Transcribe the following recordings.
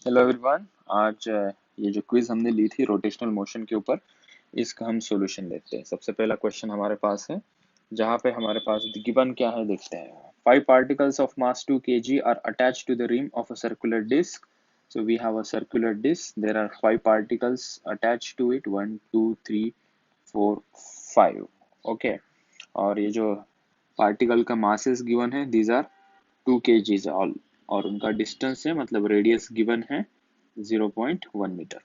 Hello everyone. आज ये जो क्विज हमने ली थी रोटेशनल मोशन के ऊपर, इसका हम सॉल्यूशन देखते हैं। सबसे पहला क्वेश्चन हमारे पास है, जहाँ पे हमारे पास गिवन क्या है देखते हैं। 5 particles of mass 2 kg are attached to the rim of a circular disc. So we have a circular disc. There are 5 particles attached to it. 1, 2, 3, 4, 5. Okay. और ये जो पार्टिकल का मासेस गिवन है, दीज आर 2 kgs ऑल। और उनका distance है, मतलब radius given है 0.1 मीटर।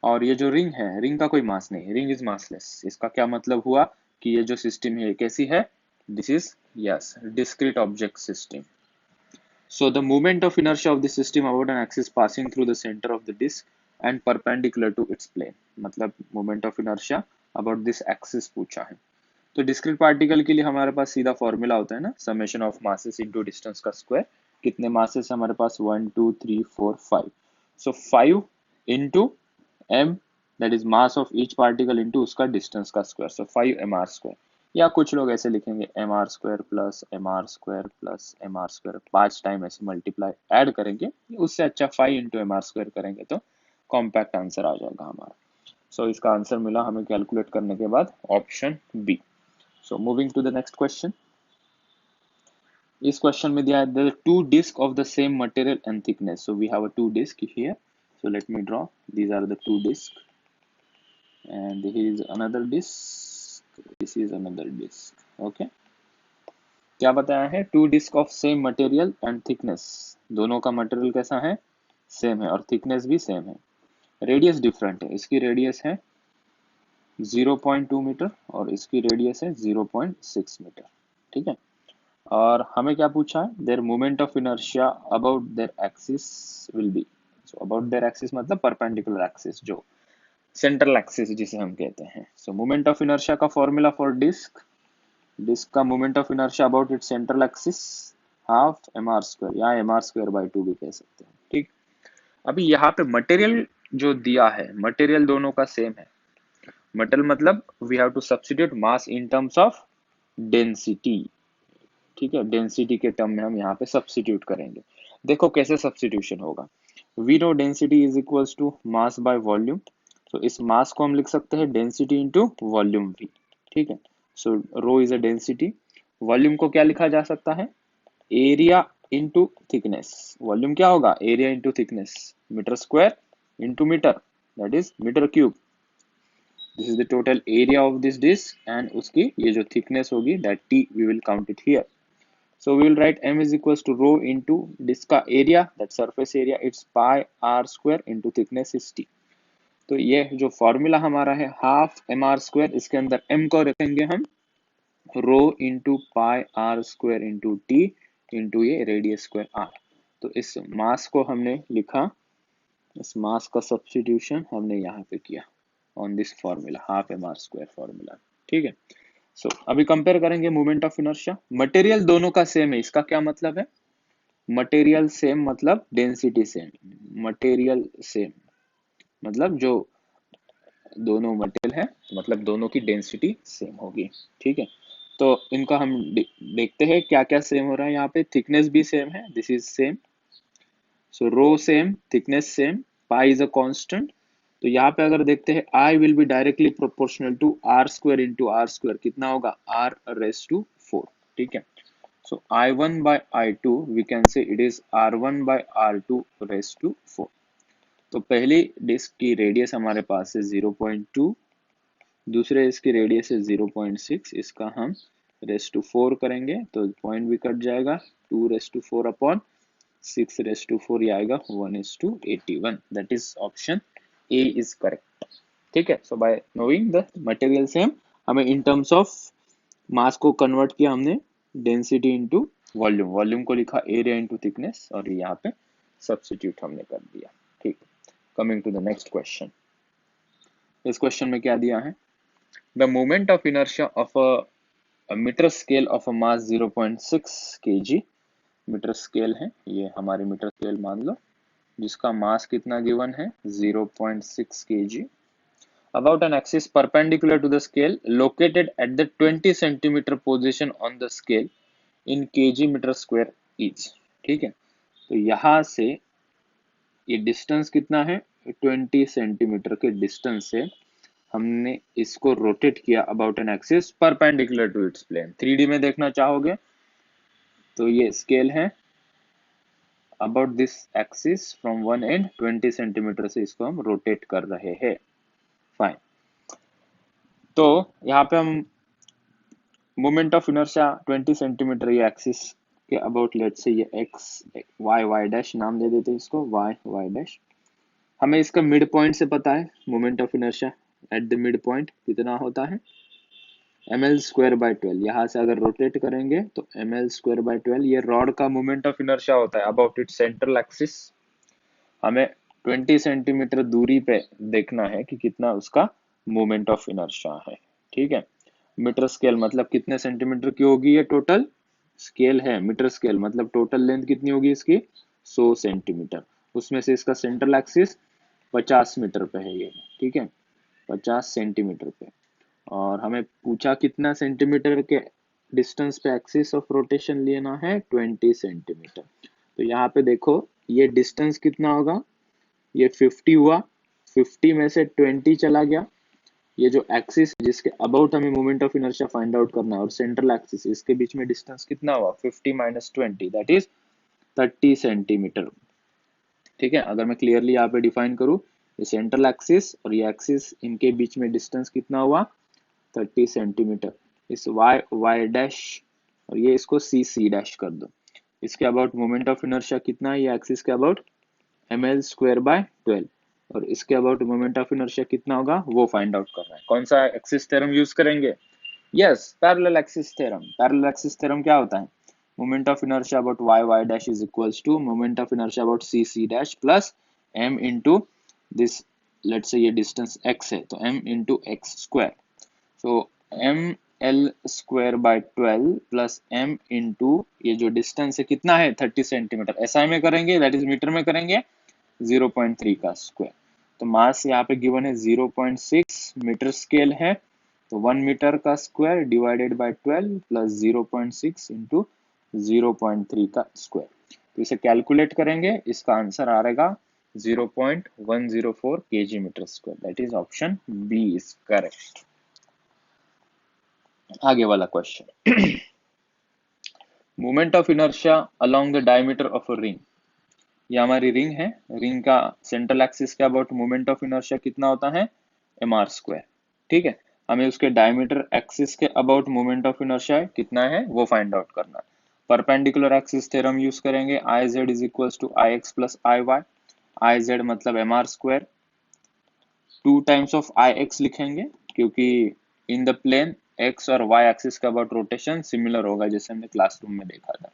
और ये जो रिंग है, रिंग का कोई मास नहीं, रिंग इज मासलेस। इसका क्या मतलब हुआ कि ये जो सिस्टम है कैसी है? This is yes discrete object system. So the moment of inertia of the system about an axis passing through the center of the disk and perpendicular to its plane, मतलब moment of inertia about this axis पूछा है। तो discrete particle के लिए हमारे पास सीधा formula होता है ना, summation of masses into distance का स्क्वायर। कितने मासेस हमारे पास? 1 2 3 4 5। सो 5 into m, that is mass of each particle into उसका डिस्टेंस का स्क्वायर। सो 5 mr²। या कुछ लोग ऐसे लिखेंगे mr² plus mr² plus mr², 5 time ऐसे मल्टीप्लाई ऐड करेंगे। उससे अच्छा 5 × mr² करेंगे तो कॉम्पैक्ट आंसर आ जाएगा हमारा। सो इसका आंसर मिला हमें कैलकुलेट करने के बाद option B. So moving to the next question. इस क्वेश्चन में दिया है there are two discs of the same material and thickness. So we have a two disc here. So let me draw. These are the two discs, and here is another disc. This is another disc. Okay. क्या बताया है? Two disc of same material and thickness. दोनों का material कैसा है? Same है, और thickness भी सेम है। रेडियस डिफरेंट है। इसकी रेडियस है 0.2 मीटर और इसकी रेडियस है 0.6 मीटर। ठीक है। और हमें क्या पूछा है? Their moment of inertia about their axis will be. So about their axis मतलब परपेंडिकुलर एक्सिस, जो सेंट्रल एक्सिस जिसे हम कहते हैं। सो मोमेंट ऑफ इनर्शिया का फॉर्मूला फॉर डिस्क, डिस्क का moment of inertia about it central axis half mr² या mr²/2 भी कह सकते हैं। ठीक। अभी यहाँ पे मटेरियल जो दिया है, मटेरियल दोनों का सेम है। मटेरियल मतलब we have to substitute mass in terms of density. ठीक है, डेंसिटी के टर्म में हम यहाँ पे सब्स्टिट्यूट करेंगे। देखो कैसे सब्स्टिट्यूशन होगा। We know density is equals to mass by volume. तो इस मास को हम लिख सकते हैं डेंसिटी इंटू वॉल्यूम वी। ठीक है। सो रो इज अ डेंसिटी। वॉल्यूम को क्या लिखा जा सकता है? Area into thickness. वॉल्यूम क्या होगा? Area into thickness. Metre square into metre, that is metre cube. This is the total area of this disc, and उसकी ये जो थिकनेस होगी that T we will count it here. So we will write m is equals to rho into disk का area, that surface area, it's pi r square into thickness is t। तो ये जो formula हमारा है half mr², इसके अंदर m को रखेंगे हम rho into pi R square into T into ये रेडियस स्क्वायर आर। तो इस मास को हमने लिखा, इस मास का सब्स्टिट्यूशन हमने यहाँ पे किया on this formula half mr² formula. ठीक है। सो अभी कंपेयर करेंगे मोमेंट ऑफ इनर्शिया। मटेरियल दोनों का सेम है, इसका क्या मतलब है? मटेरियल सेम मतलब डेंसिटी सेम। मटेरियल सेम मतलब जो दोनों मटेरियल है, मतलब दोनों की डेंसिटी सेम होगी। ठीक है। तो इनका हम देखते हैं क्या क्या सेम हो रहा है। यहाँ पे थिकनेस भी सेम है, this is same. So rho same, thickness same, pi is a constant. तो यहाँ पे अगर देखते हैं I will be directly proportional to R square into R square. कितना होगा? R raise to 4। ठीक है। So I1 by I2 we can say it is R1 by R2 raised to 4। तो पहली डिस्क की रेडियस हमारे पास है 0.2, दूसरे इसकी रेडियस है 0.6। इसका हम रेस टू 4 करेंगे तो पॉइंट भी कट जाएगा। 2 raise to 4 upon 6 raise to 4 ये आएगा 1:81। That is option A is correct. ठीक है। So by knowing the material same, हमें इन टर्म्स ऑफ मास को कन्वर्ट किया हमने डेंसिटी इंटू वॉल्यूम। वॉल्यूम को लिखा एरिया इंटू थिकनेस, और यहाँ पे सब्स्टिट्यूट हमने कर दिया। ठीक। Coming to the next question. इस क्वेश्चन में क्या दिया है? The moment of inertia of a metre scale of a mass 0.6 kg। Metre scale है ये, हमारी मीटर स्केल मान लो, जिसका मास कितना गिवन है? 0.6 kg। About an axis perpendicular to the scale located at the 20 centimeter position on the scale in kg meter square each। ठीक है। तो यहां से ये डिस्टेंस कितना है, 20 सेंटीमीटर के डिस्टेंस से हमने इसको रोटेट किया about an axis perpendicular to its plane. 3D में देखना चाहोगे तो ये स्केल है about this axis from one end 20 centimetre से इसको हम रोटेट कर रहे हैं। फाइन, तो यहाँ पे हम मोमेंट ऑफ इनर्शिया 20 सेंटीमीटर ये एक्सिस के अबाउट लेट्स से ये एक्स वाई वाई डैश नाम दे देते हैं इसको, वाई वाई डैश। हमें इसका मिड पॉइंट से पता है moment of inertia at the mid point कितना होता है, ml²/12। यहाँ से अगर रोटेट करेंगे तो ml²/12 ये रॉड का मोमेंट ऑफ इनर्शिया होता है अबाउट इट्स सेंट्रल एक्सिस। हमें 20 सेंटीमीटर दूरी पे देखना है कि कितना उसका मोमेंट ऑफ इनर्शिया है। ठीक है, मीटर स्केल मतलब कितने सेंटीमीटर की होगी, ये टोटल स्केल है। मीटर स्केल मतलब टोटल लेंथ कितनी होगी इसकी, 100 सेंटीमीटर। उसमें से इसका सेंट्रल एक्सिस 50 मीटर पे है ये, ठीक है, 50 सेंटीमीटर पे। और हमें पूछा कितना सेंटीमीटर के डिस्टेंस पे एक्सिस ऑफ रोटेशन लेना है, 20 सेंटीमीटर। तो यहाँ पे देखो ये डिस्टेंस कितना होगा, ये 50 हुआ, 50 में से 20 चला गया। ये जो एक्सिस जिसके अबाउट हमें moment of inertia find out करना है और सेंट्रल एक्सिस, इसके बीच में डिस्टेंस कितना हुआ, 50 - 20 दैट इज 30 सेंटीमीटर। ठीक है, अगर मैं क्लियरली यहाँ पे डिफाइन करूँ, ये सेंट्रल एक्सिस और ये एक्सिस इनके बीच में डिस्टेंस कितना हुआ, 30 सेंटीमीटर। इस वाई वाई डैश और ये इसको सी सी डैश कर दो। इसके अबाउट मोमेंट ऑफ इनर्शिया कितना है, ये एक्सिस के अबाउट ml²/12 और इसके अबाउट मोमेंट ऑफ इनर्शिया कितना होगा वो फाइंड आउट करना है। कौन सा एक्सिस थ्योरम यूज करेंगे, yes parallel axis theorem. Parallel axis theorem क्या होता है, moment of inertia about Y Y dash is equals to moment of inertia about C C dash plus m into this, let's say ये distance x है तो m into X square. So ml²/12 plus m into ये जो distance है कितना है, 30 centimetre. SI में करेंगे दैट इज मीटर में करेंगे 0.3 का स्क्वायर। तो मास यहाँ पे गिवन है 0.6 मीटर स्केल है, तो 1 मीटर का square divided by 12 plus 0.6 into 0.3 का स्क्वायर। तो इसे कैलकुलेट करेंगे, इसका आंसर आ रहेगा 0.104 kg metre square. That is option B is correct. आगे वाला question, moment of inertia along the diameter of a ring. ये हमारी रिंग है, रिंग का सेंट्रल एक्सिस के अबाउट मोमेंट ऑफ इनर्शिया कितना होता है, mr²। ठीक है, हमें उसके डायमीटर एक्सिस के अबाउट मोमेंट ऑफ इनर्शिया कितना है वो फाइंड आउट करना है। परपेंडिकुलर एक्सिस थ्योरम यूज करेंगे, iz is equals to ix plus iy। iz मतलब mr², 2 टाइम्स ऑफ ix लिखेंगे क्योंकि इन द प्लेन x और y एक्सिस का अबाउट रोटेशन सिमिलर होगा जैसे हमने क्लासरूम में देखा था।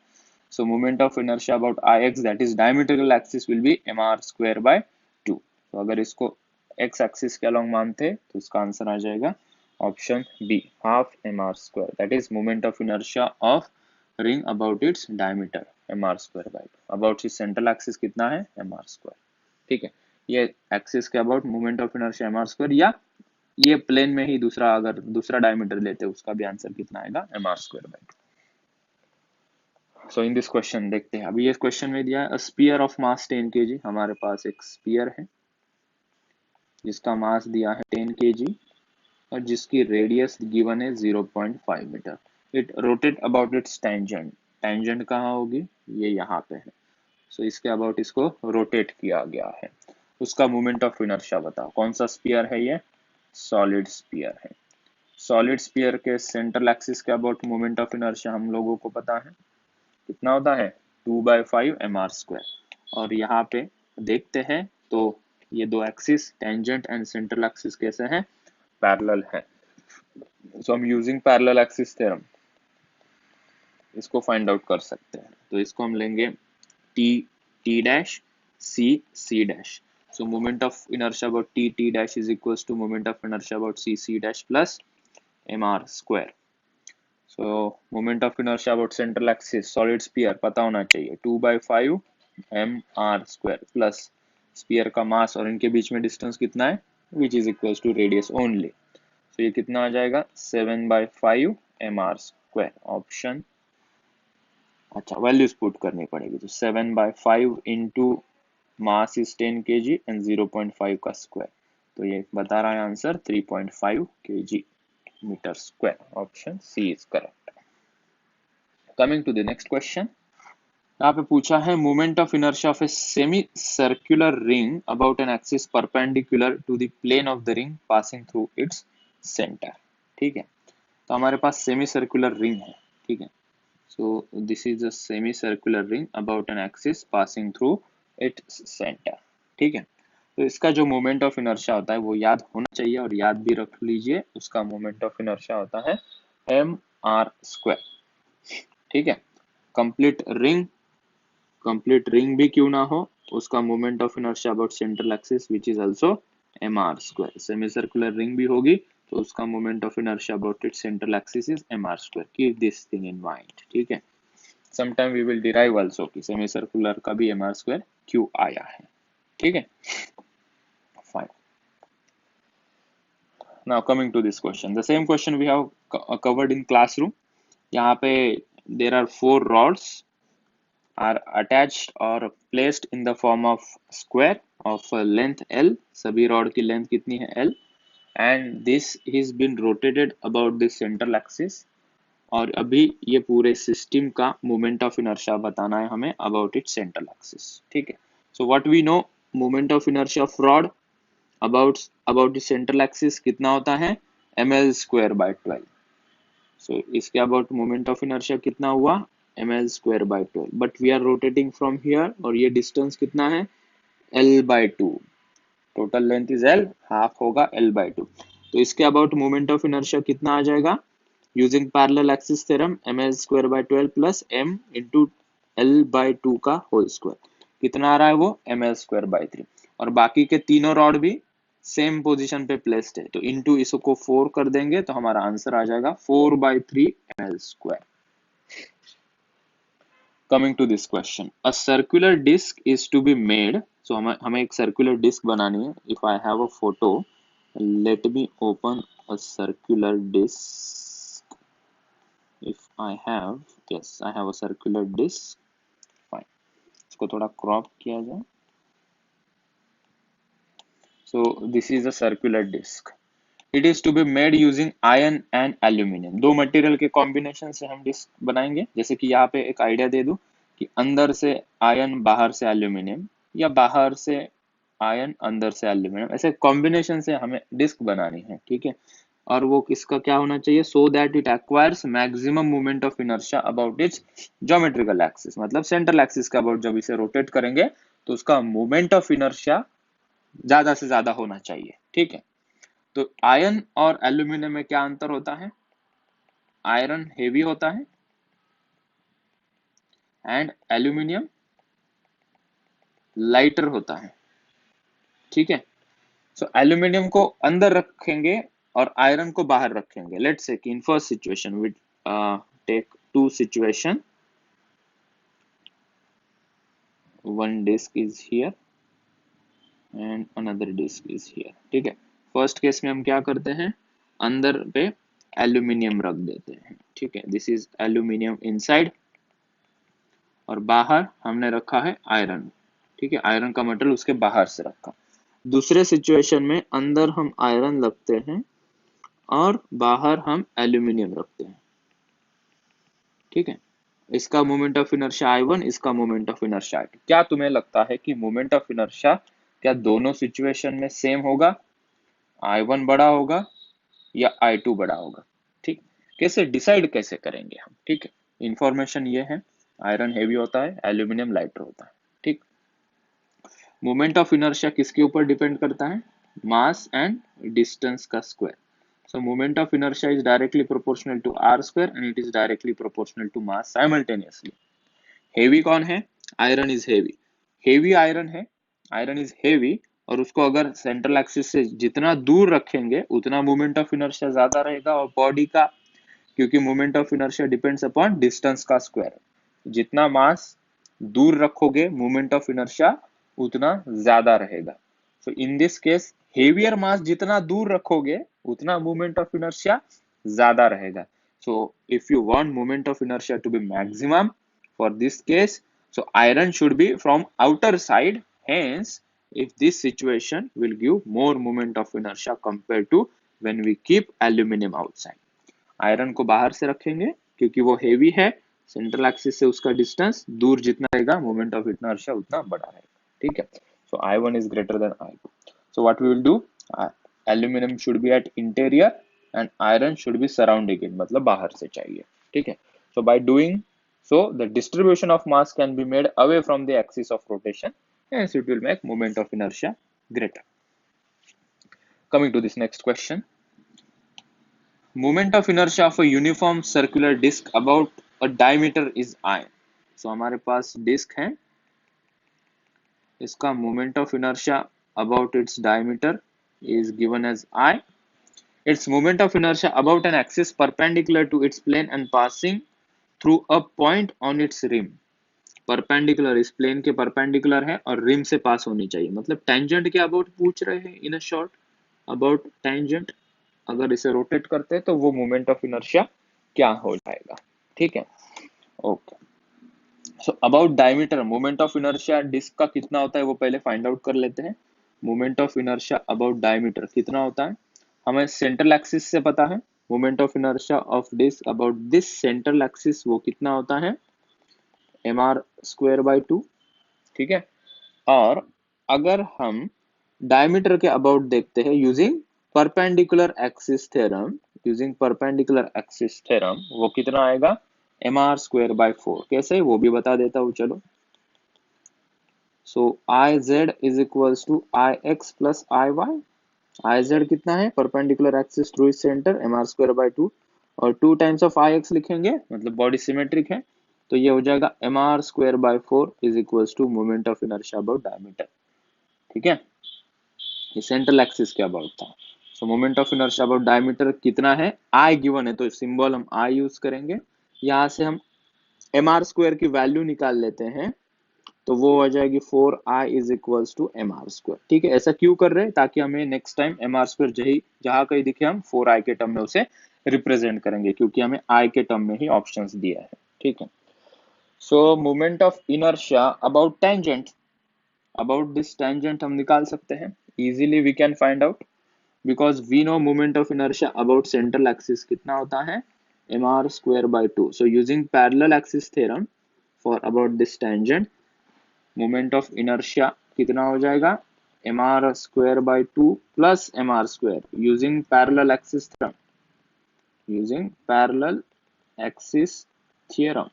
So moment of inertia about Ix that is diametral axis will be mr²/2। तो अगर इसको x एक्सिस के अलॉन्ग मानते तो इसका आंसर आ जाएगा option B, half mr²। That is moment of inertia of ring about its diameter mr²/2। About इस सेंट्रल एक्सिस कितना है, mr²। ठीक है, ये एक्सिस के about moment of inertia mr², या ये प्लेन में ही दूसरा अगर दूसरा डायमीटर लेते उसका भी आंसर कितना आएगा, mr²/2। So in this question देखते हैं, अभी ये क्वेश्चन में दिया है स्पीयर ऑफ मास 10 kg। हमारे पास एक स्पीयर है जिसका मास दिया है 10 kg और जिसकी रेडियस गिवन है 0.5 metre. It rotate about its tangent. Tangent कहाँ होगी, ये यहाँ पे है। सो इसके अबाउट इसको रोटेट किया गया है। उसका मोमेंट ऑफ इनर्शिया बताओ। कौन सा स्पीयर है ये, सॉलिड स्पीयर है। सॉलिड स्पीयर के सेंट्रल एक्सिस के अबाउट मोमेंट ऑफ इनर्शिया हम लोगों को पता है कितना होता है, 2/5 mr²। और यहाँ पे देखते हैं तो ये दो axis tangent and central axis कैसे हैं, पैरेलल है। सो हम यूजिंग पैरेलल एक्सिस थ्योरम इसको फाइंड आउट कर सकते हैं। तो इसको हम लेंगे t t dash c c dash. So moment of inertia about t t dash is equals to moment of inertia about c c dash plus mr²। So moment of inertia about central axis solid sphere पता होना चाहिए 2/5 mr² plus spear का मास और इनके बीच में distance कितना है, which is equals to radius only। So ये कितना आ जाएगा 7/5 mr²। ऑप्शन, अच्छा वैल्यूज पुट करनी पड़ेगी तो 7/5 into mass is 10 kg and 0.5 का स्क्वायर, तो ये बता रहा है answer 3.5 kg metre square, option C is correct. Coming to the next question, यहाँ पे पूछा है moment of inertia of a semi circular ring about an axis perpendicular to the plane of the ring passing through its centre. ठीक है, तो हमारे पास semi circular ring है। ठीक है, सो this is a semi circular ring about an axis passing through its centre. ठीक है, तो इसका जो मोमेंट ऑफ इनर्शिया होता है वो याद होना चाहिए, और याद भी रख लीजिए, उसका मोमेंट ऑफ इनर्शिया होता है mr²। ठीक है, कंप्लीट रिंग भी क्यों ना हो, उसका moment of inertia about central axis which is also mr²। Semi circular ring भी होगी तो उसका moment of inertia about its central axis is mr²। Keep this thing in mind. ठीक है, sometime we will derive also कि semi circular का भी mr² क्यों आया है। ठीक है, fine. Now coming to this question, the same question we have covered in classroom. यहाँ पे there are 4 rods are attached or placed in the form of square of length L। सभी रॉड की length कितनी है L, and this is been rotated about the central axis। और अभी ये पूरे सिस्टम का मोमेंट ऑफ इनर्शिया बताना है हमें अबाउट इट सेंट्रल एक्सिस। ठीक है, so what we know, moment of inertia of rod about the central axis कितना होता है ml²/12। सो इसके अबाउट मोमेंट ऑफ इनर्शिया कितना हुआ ml²/12, but we are rotating from here, और ये डिस्टेंस कितना है l/2। Total length is l, half होगा l/2, तो इसके अबाउट मोमेंट ऑफ इनर्शिया कितना आ जाएगा using parallel axis theorem ml²/12 plus m into l/2 का होल स्क्वायर। कितना आ रहा है वो ml²/3, और बाकी के तीनों रॉड भी सेम पोजीशन पे प्लेस्ड है, तो इनटू इसको 4 कर देंगे तो हमारा आंसर आ जाएगा 4/3 ml²। Coming to this question, a circular disc is to be made. So हमें एक सर्कुलर डिस्क बनानी है। If I have a photo, let me open a circular disc. If I have, yes I have a circular disc, fine. इसको थोड़ा crop किया जाए। So this is a circular disc, it is to be made using iron and aluminium. दो material के combination से हम disc बनाएंगे। जैसे कि यहाँ पे एक आइडिया दे दूं कि अंदर से आयरन बाहर से एल्यूमिनियम, या बाहर से आयरन अंदर से एल्यूमिनियम, ऐसे कॉम्बिनेशन से हमें डिस्क बनानी है। ठीक है, और वो किसका क्या होना चाहिए, so that it acquires maximum moment of inertia about it's geometrical axis, मतलब सेंट्रल एक्सिस का अबाउट जब इसे रोटेट करेंगे तो उसका मोमेंट ऑफ इनर्शिया ज्यादा से ज्यादा होना चाहिए। ठीक है, तो आयरन और एल्यूमिनियम में क्या अंतर होता है, आयरन हेवी होता है एंड एल्यूमिनियम लाइटर होता है। ठीक है, सो एल्यूमिनियम को अंदर रखेंगे और आयरन को बाहर रखेंगे। लेट्स से कि in first situation we take two situation, one disc is here and another disc is here. ठीक है, फर्स्ट केस में हम क्या करते हैं, अंदर पे एल्यूमिनियम रख देते हैं। ठीक है, दिस इज एल्यूमिनियम इनसाइड, और बाहर हमने रखा है आयरन। ठीक है, आयरन का मटेरियल उसके बाहर से रखा। दूसरे सिचुएशन में अंदर हम आयरन रखते हैं और बाहर हम एल्यूमिनियम रखते हैं। ठीक है, इसका मोमेंट ऑफ इनर्शिया I1, इसका मोमेंट ऑफ इनर्शिया I2। क्या तुम्हें लगता है कि मोमेंट ऑफ इनर्शिया क्या दोनों सिचुएशन में सेम होगा, I1 बड़ा होगा या I2 बड़ा होगा? ठीक, कैसे डिसाइड कैसे करेंगे हम? ठीक है, इंफॉर्मेशन ये है, आयरन हेवी होता है, एल्यूमिनियम लाइटर होता है। ठीक, मोमेंट ऑफ इनर्शिया किसके ऊपर डिपेंड करता है, मास एंड डिस्टेंस का square. So moment of inertia is directly proportional to r square and it is directly proportional to mass simultaneously। Heavy कौन है, iron is heavy, heavy iron है, iron is heavy, और उसको अगर central axis से जितना दूर रखेंगे उतना मोमेंट ऑफ इनर्शिया ज्यादा रहेगा और बॉडी का, क्योंकि moment of inertia depends upon distance का स्क्वायर। जितना मास दूर रखोगे मोमेंट ऑफ इनर्शिया उतना ज्यादा रहेगा। So in this case heavier mass जितना दूर रखोगे उतना मोमेंट ऑफ इनर्शिया ज्यादा रहेगा। So if you want moment of inertia to be maximum for this case, so iron should be from outer side Hence, if this situation will give more moment of inertia compared to when we keep aluminum outside. Iron को बाहर से रखेंगे क्योंकि वो heavy है, central axis से उसका distance दूर जितना रहेगा मोमेंट ऑफ इनर्शिया उतना बड़ा रहेगा. ठीक है. सो I1 is greater than I2. So what we will do, aluminum should be at interior and iron should be surrounding it, मतलब बाहर से चाहिए. ठीक है. So by doing so, the distribution of mass can be made away from the axis of rotation, hence it will make moment of inertia greater. Coming to this next question. Moment of inertia of a uniform circular disc about a diameter is I. So हमारे पास disc है, इसका moment of inertia about its diameter is given as I. Its moment of inertia about an axis perpendicular to its plane and passing through a point on its rim. Perpendicular इस plane के perpendicular है और rim से पास होनी चाहिए. मतलब tangent के about पूछ रहे हैं इन अ शॉर्ट, अबाउट टेंजेंट. अगर इसे रोटेट करते हैं तो वो मोमेंट ऑफ इनर्शिया क्या हो जाएगा. ठीक है. Okay. So about diameter moment of inertia disc का कितना होता है वो पहले फाइंड आउट कर लेते हैं. Moment of inertia about diameter कितना होता है हमें सेंट्रल एक्सिस से पता है. Moment of inertia of disc about this central axis वो कितना होता है mr²/2. ठीक है. और अगर हम डायमीटर के अबाउट देखते हैं यूजिंग परपेंडिकुलर एक्सिस थ्योरम, वो कितना आएगा mr²/4. कैसे वो भी बता देता हूँ चलो. So iz is equals to ix plus iy. iz कितना है परपेंडिकुलर एक्सिस थ्रू इस सेंटर mr²/2 और 2 टाइम्स ऑफ ix लिखेंगे मतलब बॉडी सिमेट्रिक है तो ये हो जाएगा mr²/4 is equals to moment of inertia about diameter. ठीक है. ये सेंट्रल एक्सिस के अबाउट था. So moment of inertia about diameter कितना है आई गिवन है तो सिंबल हम आई यूज करेंगे. यहाँ से हम mr² की वैल्यू निकाल लेते हैं तो वो हो जाएगी 4i is equals to mr². ठीक है. ऐसा क्यों कर रहे हैं ताकि हमें नेक्स्ट टाइम mr² जहां कहीं दिखे हम 4i के टर्म में उसे रिप्रेजेंट करेंगे क्योंकि हमें i के टर्म में ही ऑप्शंस दिया है. ठीक है. So moment of inertia about tangent, about this tangent हम निकाल सकते हैं easily. We can find out because we know moment of inertia about central axis कितना होता है mr²/2. So using parallel axis theorem for about this tangent moment of inertia कितना हो जाएगा mr²/2 plus mr² using parallel axis theorem.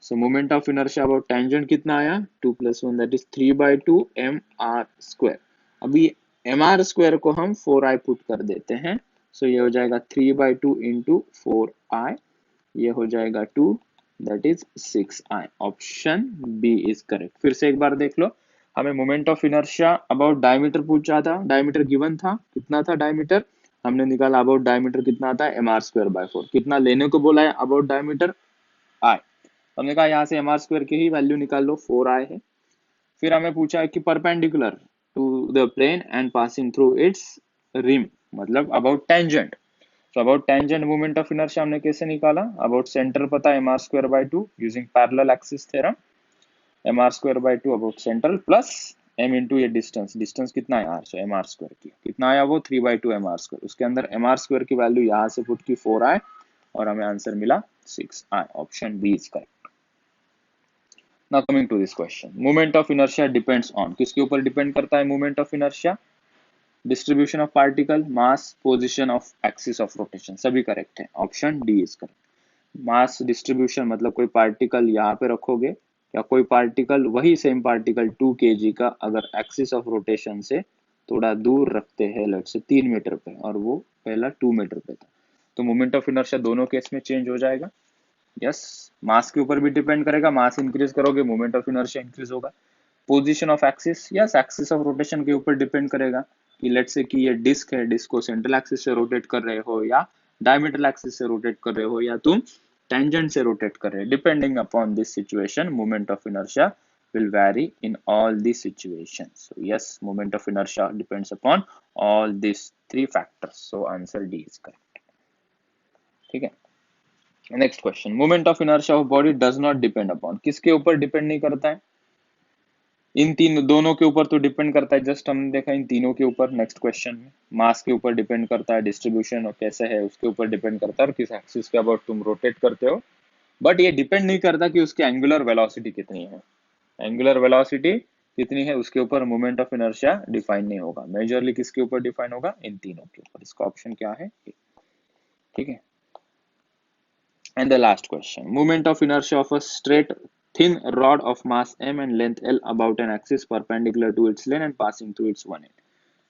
So moment of inertia about tangent कितना आया 2 + 1 that is 3/2 mr². अभी mr² को हम 4i पुट कर देते हैं. So ये हो जाएगा 3/2 into 4i. ये हो जाएगा 2 that is 6i. Option B is correct. फिर से एक बार देख लो. हमें moment of inertia about diameter पूछा था. डायमीटर गिवन था. कितना था डायमीटर हमने निकाला. अबाउट डायमीटर कितना था mr²/4. कितना लेने को बोला है अबाउट डायमीटर i. हमने कहा यहाँ से mr² की ही वैल्यू निकाल लो 4i है. फिर हमें पूछा है कि perpendicular to the plane and passing through its rim मतलब about tangent. So about tangent moment of inertia हमने कैसे निकाला. अबाउट सेंटर पता है mr²/2 using parallel axis theorem. mr²/2 about central plus m into ये डिस्टेंस कितना है r. सो mr² की कितना आया वो 3/2 mr². उसके अंदर mr² की वैल्यू यहाँ से पुट की 4i और हमें आंसर मिला 6i. Option B is correct. Now coming to this question, moment of inertia depends on, किसके ऊपर डिपेंड करता है moment of inertia. Distribution of particle, mass, position of axis of rotation. सभी correct है. Option D is correct. Mass distribution मतलब कोई particle यहाँ पे रखोगे या कोई पार्टिकल वही सेम पार्टिकल 2 kg का अगर एक्सिस ऑफ रोटेशन से थोड़ा दूर रखते हैं लेट से 3 मीटर पे और वो पहला 2 मीटर पे था तो मोमेंट ऑफ इनर्शिया दोनों केस में चेंज हो जाएगा. यस. मास के ऊपर भी डिपेंड करेगा. मास इंक्रीज करोगे मोमेंट ऑफ इनर्शिया इंक्रीज होगा. Position of axis, yes axis of rotation के ऊपर डिपेंड करेगा कि लेट्स से कि ये डिस्क है, डिस्क को सेंट्रल एक्सिस से रोटेट कर रहे हो या डायमीटर एक्सिस से रोटेट कर रहे हो या तुम टेंजेंट से रोटेट कर रहे हो. Depending upon this situation moment of inertia will vary in all these situations. So yes, moment of inertia depends upon all these 3 factors. So answer D is correct. ठीक है. Next question, moment of inertia of body does not depend upon, किसके ऊपर depend नहीं करता है इन तीन दोनों के ऊपर तो डिपेंड करता है, जस्ट हमने देखा इन तीनों के ऊपर नेक्स्ट क्वेश्चन में। मास के ऊपर डिपेंड करता है, डिस्ट्रीब्यूशन और कैसे है उसके ऊपर डिपेंड करता है, और किस एक्सिस के अबाउट तुम रोटेट करते हो। बट ये डिपेंड नहीं करता कि उसकी एंगुलर वेलोसिटी कितनी है। एंगुलर वेलोसिटी कितनी है उसके ऊपर मोमेंट ऑफ इनर्शिया डिफाइन नहीं होगा। मेजरली किसके ऊपर डिफाइन होगा? इन तीनों के ऊपर। इसका ऑप्शन क्या है? ठीक है। And the last question, moment of inertia of a straight thin rod of mass m and length l about an axis perpendicular to its length and passing through its one end.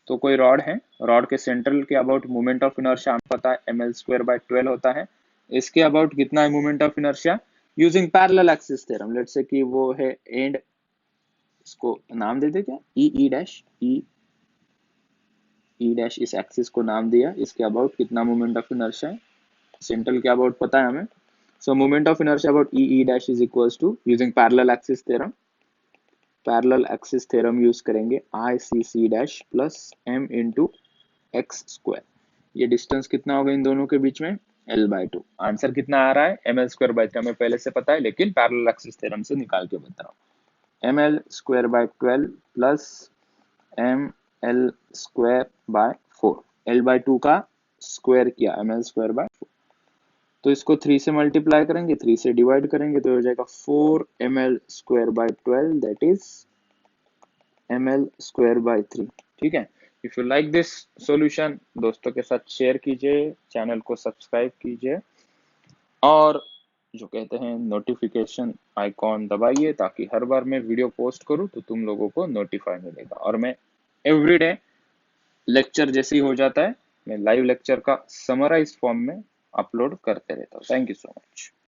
तो कोई rod है, rod के central के about moment of inertia हमें पता है ml square by 12 होता है। इसके अबाउट कितना है moment of inertia? Using parallel axis theorem, let's say कि वो है एंड, इसको नाम दे दे क्या, ई डैश, ई डैश, इस एक्सिस को नाम दिया। इसके अबाउट कितना मोमेंट ऑफ इनर्शिया है? सेंट्रल के अबाउट पता है हमें। So moment of inertia about E dash is equals to, using parallel axis theorem use करेंगे, ICC dash plus m into x square। ये डिस्टेंस कितना होगा इन दोनों के बीच में? L/2। आंसर कितना आ रहा है? ml स्क्वायर बाय 3 हमें पहले से पता है, लेकिन पैरेलल एक्सिस थ्योरम से निकाल के बता रहा हूँ। ml square by 12 plus ml square by 4, L/2 का स्क्वायर किया, ml स्क्वायर बाय 4। तो इसको 3 से मल्टीप्लाई करेंगे, 3 से डिवाइड करेंगे तो हो जाएगा 4 ml square by 12, that is ml square by 3। ठीक है। If you like this solution, दोस्तों के साथ शेयर कीजिए, चैनल को सब्सक्राइब कीजिए, और जो कहते हैं नोटिफिकेशन आइकॉन दबाइए, ताकि हर बार मैं वीडियो पोस्ट करूं तो तुम लोगों को नोटिफाई मिलेगा। और मैं एवरीडे लेक्चर जैसे ही हो जाता है, मैं लाइव लेक्चर का समराइज फॉर्म में अपलोड करते रहता हूँ। Thank you so much.